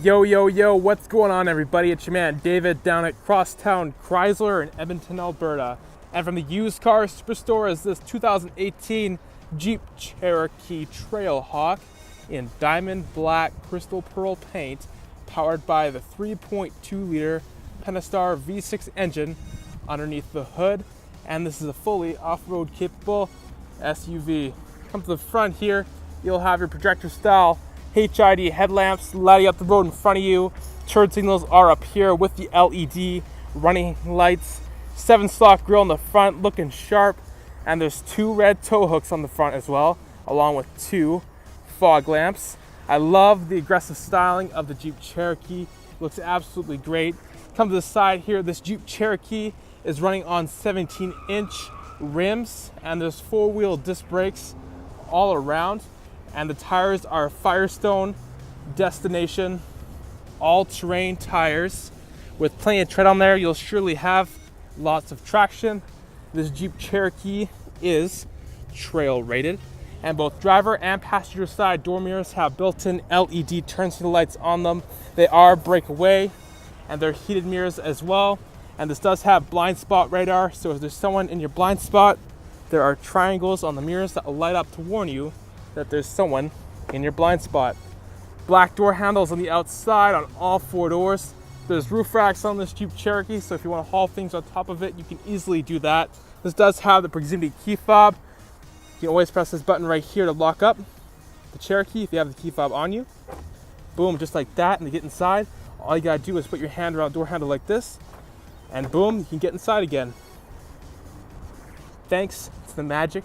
Yo, what's going on, everybody? It's your man David down at Crosstown Chrysler in Edmonton, Alberta. And from the used car superstore is this 2018 Jeep Cherokee Trailhawk in diamond black crystal pearl paint, powered by the 3.2 liter Pentastar V6 engine underneath the hood. And this is a fully off-road capable SUV. Come to the front here, you'll have your projector style HID headlamps lighting up the road in front of you. Turn signals are up here with the LED running lights. 7-slot grille in the front, looking sharp. And there's 2 red tow hooks on the front as well, along with 2 fog lamps. I love the aggressive styling of the Jeep Cherokee. Looks absolutely great. Come to the side here, this Jeep Cherokee is running on 17-inch rims, and there's 4-wheel disc brakes all around. And the tires are Firestone Destination all-terrain tires with plenty of tread on there. You'll surely have lots of traction. This Jeep Cherokee is trail rated, and both driver and passenger side door mirrors have built-in LED turn signal lights on them. They are breakaway, and they're heated mirrors as well. And this does have blind spot radar, so if there's someone in your blind spot, there are triangles on the mirrors that will light up to warn you that there's someone in your blind spot. Black door handles on the outside on all 4 doors. There's roof racks on this Jeep Cherokee, so if you want to haul things on top of it, you can easily do that. This does have the proximity key fob. You can always press this button right here to lock up the Cherokee if you have the key fob on you. Boom, just like that. And to get inside, all you gotta do is put your hand around the door handle like this, and boom, you can get inside again. Thanks to the magic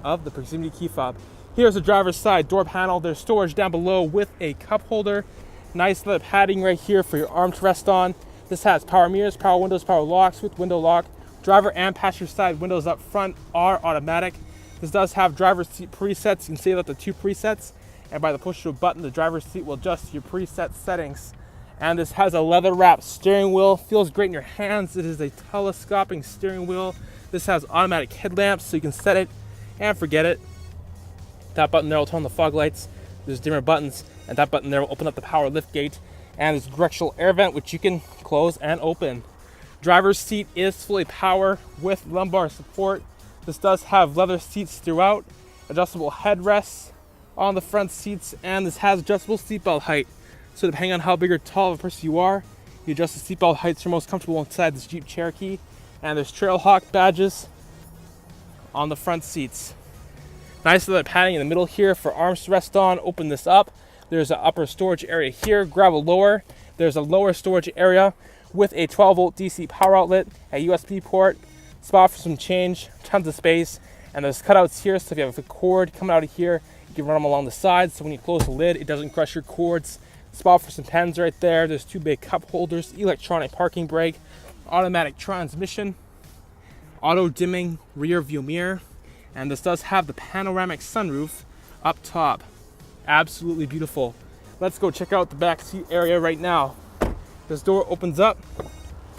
of the proximity key fob. Here's the driver's side door panel. There's storage down below with a cup holder. Nice leather padding right here for your arm to rest on. This has power mirrors, power windows, power locks with window lock. Driver and passenger side windows up front are automatic. This does have driver's seat presets. You can save up to 2 presets. And by the push of a button, the driver's seat will adjust your preset settings. And this has a leather wrapped steering wheel. Feels great in your hands. It is a telescoping steering wheel. This has automatic headlamps, so you can set it and forget it. That button there will turn on the fog lights. There's dimmer buttons, and that button there will open up the power lift gate. And there's a directional air vent, which you can close and open. Driver's seat is fully power with lumbar support. This does have leather seats throughout, adjustable headrests on the front seats, and this has adjustable seatbelt height. So depending on how big or tall of a person you are, you adjust the seatbelt heights you're most comfortable inside this Jeep Cherokee. And there's Trailhawk badges on the front seats. Nice leather padding in the middle here for arms to rest on. Open this up. There's an upper storage area here. Grab a lower. There's a lower storage area with a 12-volt DC power outlet, a USB port, spot for some change, tons of space. And there's cutouts here, so if you have a cord coming out of here, you can run them along the sides, so when you close the lid, it doesn't crush your cords. Spot for some pens right there. There's 2 big cup holders, electronic parking brake, automatic transmission, auto dimming rear view mirror. And this does have the panoramic sunroof up top. Absolutely beautiful. Let's go check out the back seat area right now. This door opens up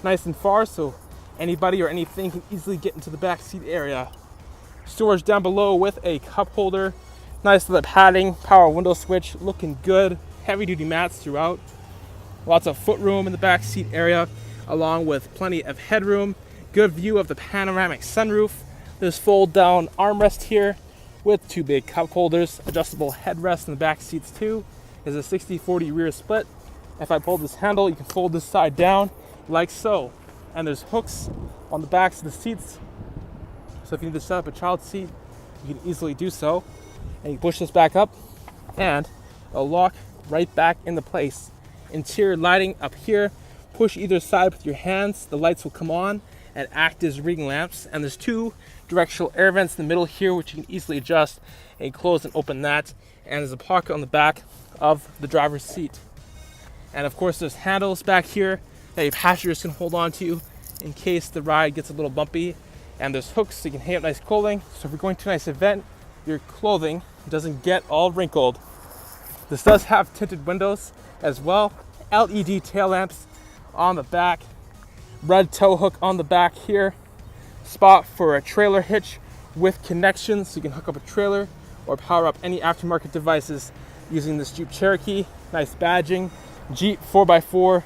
nice and far, so anybody or anything can easily get into the back seat area. Storage down below with a cup holder. Nice leather padding, power window switch, looking good. Heavy duty mats throughout. Lots of foot room in the back seat area, along with plenty of headroom. Good view of the panoramic sunroof. There's fold down armrest here with 2 big cup holders, adjustable headrest in the back seats too. There's a 60-40 rear split. If I pull this handle, you can fold this side down like so. And there's hooks on the backs of the seats. So if you need to set up a child seat, you can easily do so. And you push this back up and it'll lock right back into place. Interior lighting up here. Push either side with your hands. The lights will come on and act as reading lamps. And there's 2 directional air vents in the middle here, which you can easily adjust and close and open that. And there's a pocket on the back of the driver's seat. And of course, there's handles back here that your passengers can hold on to in case the ride gets a little bumpy. And there's hooks so you can hang up nice clothing. So if you're going to a nice event, your clothing doesn't get all wrinkled. This does have tinted windows as well. LED tail lamps on the back. Red tow hook on the back here. Spot for a trailer hitch with connections, so you can hook up a trailer or power up any aftermarket devices using this Jeep Cherokee. Nice badging Jeep 4x4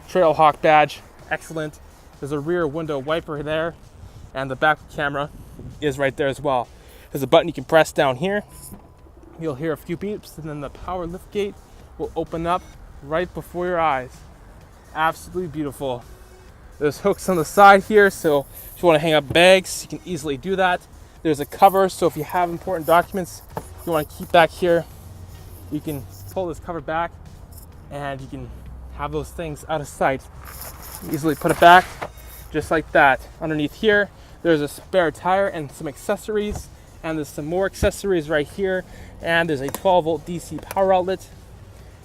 Trailhawk badge, excellent. There's a rear window wiper there, and the back camera is right there as well. There's a button you can press down here. You'll hear a few beeps, and then the power lift gate will open up right before your eyes. Absolutely beautiful. There's hooks on the side here, so if you want to hang up bags, you can easily do that. There's a cover, so if you have important documents you want to keep back here, you can pull this cover back and you can have those things out of sight. Easily put it back just like that. Underneath here, there's a spare tire and some accessories, and there's some more accessories right here, and there's a 12-volt DC power outlet.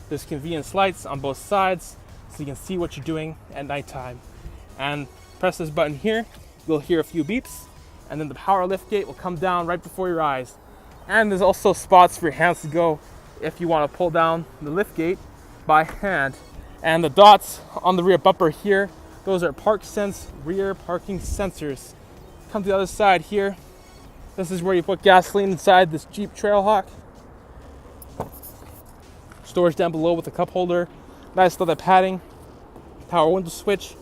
There's convenience lights on both sides so you can see what you're doing at nighttime. And press this button here, you'll hear a few beeps, and then the power lift gate will come down right before your eyes. And there's also spots for your hands to go if you want to pull down the lift gate by hand. And the dots on the rear bumper here, those are ParkSense rear parking sensors. Come to the other side here. This is where you put gasoline inside this Jeep Trailhawk. Storage down below with a cup holder. Nice leather padding. Power window switch.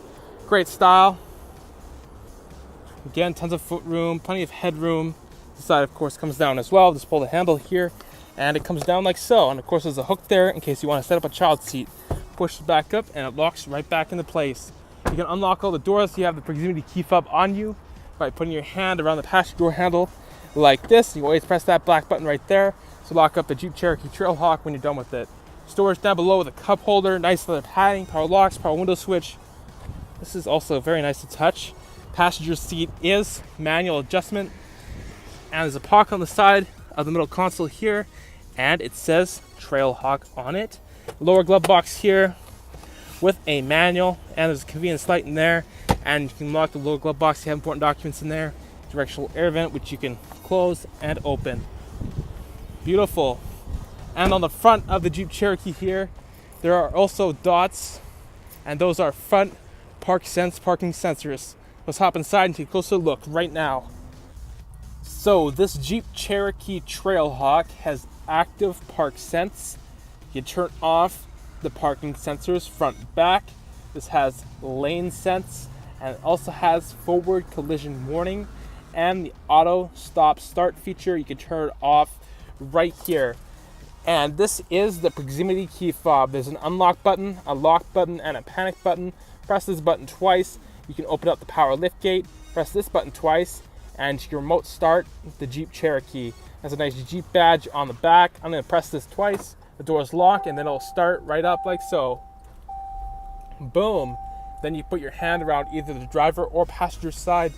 Great style. Again, tons of foot-room, plenty of headroom. The side, of course, comes down as well. Just pull the handle here, and it comes down like so. And of course, there's a hook there in case you want to set up a child seat. Push it back up, and it locks right back into place. You can unlock all the doors so you have the proximity key fob on you by putting your hand around the passenger door handle like this. You always press that black button right there to lock up the Jeep Cherokee Trailhawk when you're done with it. Storage down below with a cup holder, nice leather padding, power locks, power window switch. This is also very nice to touch. Passenger seat is manual adjustment, and there's a pocket on the side of the middle console here, and it says Trailhawk on it. Lower glove box here with a manual, and there's a convenience light in there, and you can lock the lower glove box if you have important documents in there. Directional air vent, which you can close and open. Beautiful. And on the front of the Jeep Cherokee here, there are also dots, and those are front ParkSense parking sensors. Let's hop inside and take a closer look right now. So this Jeep Cherokee Trailhawk has active ParkSense. You turn off the parking sensors front back. This has LaneSense, and it also has forward collision warning and the auto stop start feature. You can turn it off right here. And this is the proximity key fob. There's an unlock button, a lock button, and a panic button. Press this button twice, you can open up the power lift gate. Press this button twice, and you can remote start the Jeep Cherokee. There's a nice Jeep badge on the back. I'm going to press this twice. The doors lock, and then it'll start right up like so. Boom. Then you put your hand around either the driver or passenger side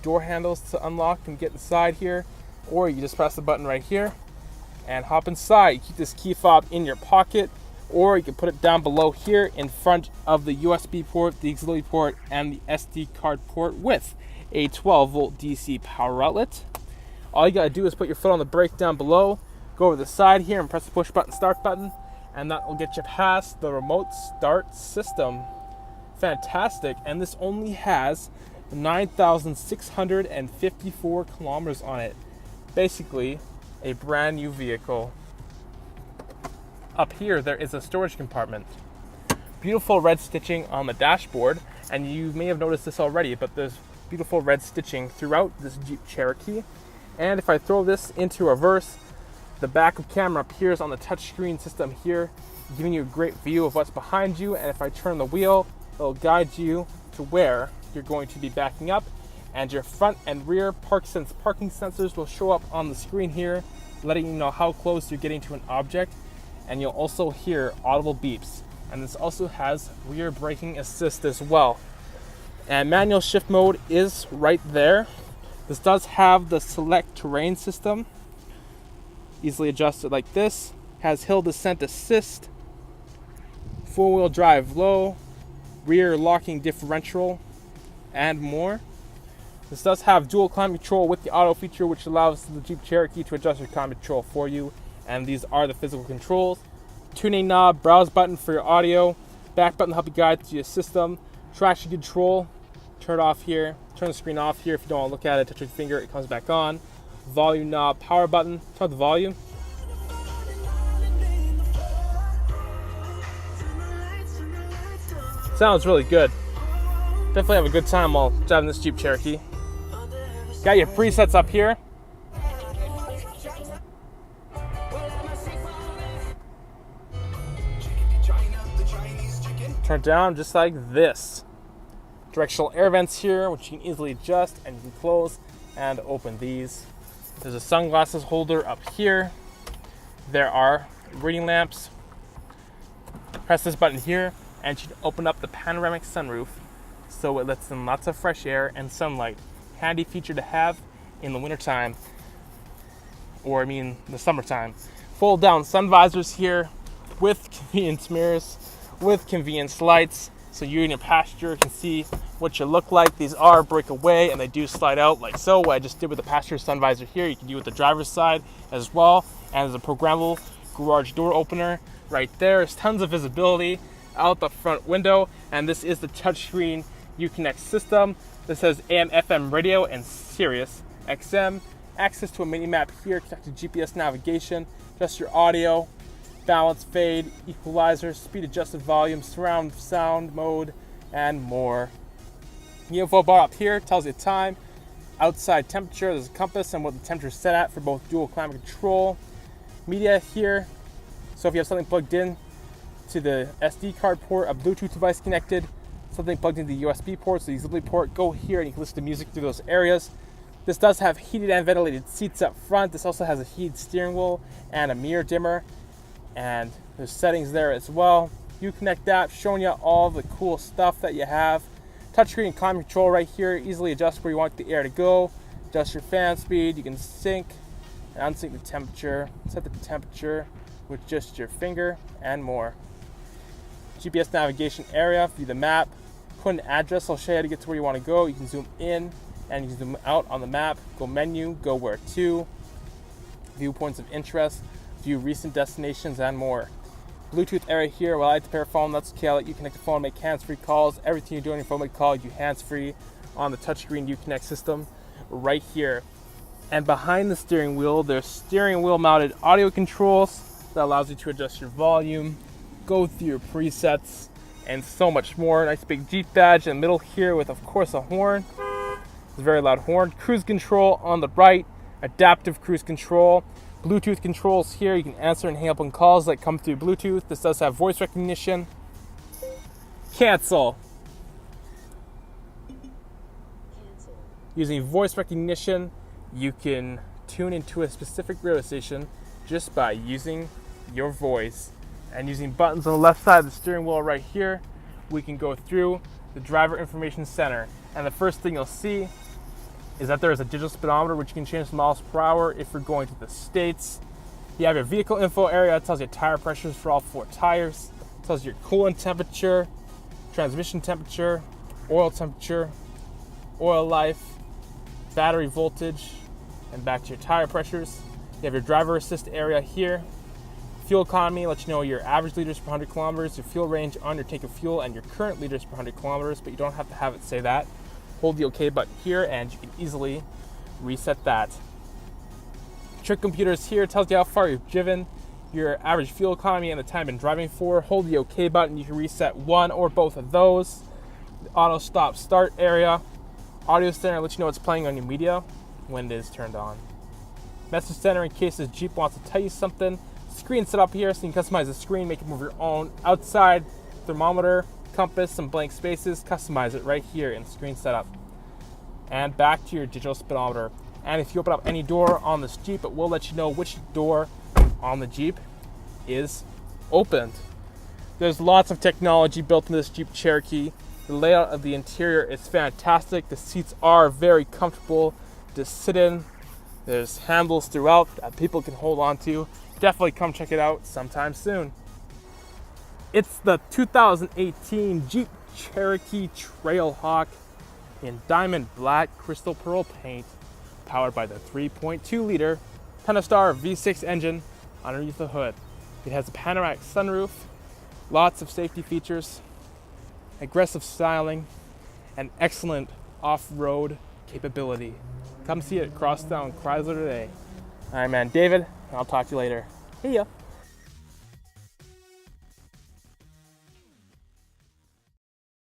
door handles to unlock and get inside here, or you just press the button right here and hop inside. You keep this key fob in your pocket, or you can put it down below here in front of the USB port, the auxiliary port, and the SD card port with a 12-volt DC power outlet. All you gotta do is put your foot on the brake down below, go over the side here and press the push button start button, and that will get you past the remote start system. Fantastic. And this only has 9,654 kilometers on it. Basically a brand new vehicle. Up here there is a storage compartment. Beautiful red stitching on the dashboard, and you may have noticed this already, but there's beautiful red stitching throughout this Jeep Cherokee. And if I throw this into reverse, the backup camera appears on the touchscreen system here, giving you a great view of what's behind you. And if I turn the wheel, it'll guide you to where you're going to be backing up, and your front and rear ParkSense parking sensors will show up on the screen here, letting you know how close you're getting to an object. And you'll also hear audible beeps. And this also has rear braking assist as well. And manual shift mode is right there. This does have the Selec-Terrain System, easily adjusted like this. Has hill descent assist, four-wheel drive low, rear locking differential, and more. This does have dual climate control with the auto feature, which allows the Jeep Cherokee to adjust your climate control for you. And these are the physical controls. Tuning knob, browse button for your audio, back button to help you guide to your system, traction control, turn it off here, turn the screen off here if you don't want to look at it, touch your finger, it comes back on. Volume knob, power button, turn up the volume. Sounds really good. Definitely have a good time while driving this Jeep Cherokee. Got your presets up here. Turn down just like this. Directional air vents here, which you can easily adjust, and you can close and open these. There's a sunglasses holder up here. There are reading lamps. Press this button here and you can open up the panoramic sunroof so it lets in lots of fresh air and sunlight. Handy feature to have in the wintertime, or the summertime. Fold down sun visors here with convenience mirrors, with convenience lights, so you and your passenger can see what you look like. These are breakaway and they do slide out like so. What I just did with the passenger sun visor here, you can do with the driver's side as well. And there's a programmable garage door opener right there. There's tons of visibility out the front window, and this is the touchscreen Uconnect system. This has AM, FM radio, and SiriusXM. Access to a mini map here, connected GPS navigation, adjust your audio, balance, fade, equalizer, speed adjusted volume, surround sound mode, and more. The info bar up here tells you time, outside temperature, there's a compass and what the temperature is set at for both dual climate control. Media here, so if you have something plugged in to the SD card port, a Bluetooth device connected, something plugged into the USB port, so the auxiliary port, go here and you can listen to music through those areas. This does have heated and ventilated seats up front. This also has a heated steering wheel and a mirror dimmer, and there's settings there as well. Uconnect app showing you all the cool stuff that you have. Touchscreen climate control right here, easily adjust where you want the air to go, adjust your fan speed, you can sync and unsync the temperature, set the temperature with just your finger, and more. GPS navigation area, view the map, put an address, I'll show you how to get to where you want to go. You can zoom in and you can zoom out on the map, go menu, go where to, view points of interest, view recent destinations, and more. Bluetooth area here, well, I like to pair phone, that's okay. I'll let you connect the phone, make hands-free calls. Everything you do on your phone will call you hands-free on the touchscreen Uconnect system right here. And behind the steering wheel, there's steering wheel mounted audio controls that allows you to adjust your volume, go through your presets, and so much more. Nice big Jeep badge in the middle here with, of course, a horn. It's a very loud horn. Cruise control on the right, adaptive cruise control. Bluetooth controls here. You can answer and hang up on calls that come through Bluetooth. This does have voice recognition. Cancel. Using voice recognition, you can tune into a specific radio station just by using your voice. And using buttons on the left side of the steering wheel right here, we can go through the driver information center. And the first thing you'll see is that there is a digital speedometer, which you can change to miles per hour if you're going to the States. You have your vehicle info area. It tells you tire pressures for all 4 tires. It tells you your coolant temperature, transmission temperature, oil life, battery voltage, and back to your tire pressures. You have your driver assist area here. Fuel economy lets you know your average liters per 100 kilometers, your fuel range on your tank of fuel, and your current liters per 100 kilometers, but you don't have to have it say that. Hold the OK button here and you can easily reset that. Trip computers here tells you how far you've driven, your average fuel economy, and the time you've been driving for. Hold the OK button, you can reset one or both of those. The auto stop start area. Audio center lets you know what's playing on your media when it is turned on. Message center in case the Jeep wants to tell you something. Screen set up here so you can customize the screen, make it move your own. Outside thermometer, compass, some blank spaces, customize it right here in screen setup. And back to your digital speedometer. And if you open up any door on this Jeep, it will let you know which door on the Jeep is opened. There's lots of technology built into this Jeep Cherokee. The layout of the interior is fantastic. The seats are very comfortable to sit in. There's handles throughout that people can hold on to. Definitely come check it out sometime soon. It's the 2018 Jeep Cherokee Trailhawk in diamond black crystal pearl paint, powered by the 3.2 liter Pentastar V6 engine underneath the hood. It has a panoramic sunroof, lots of safety features, aggressive styling, and excellent off-road capability. Come see it at Crosstown Chrysler today. All right, man, David, I'll talk to you later. See ya.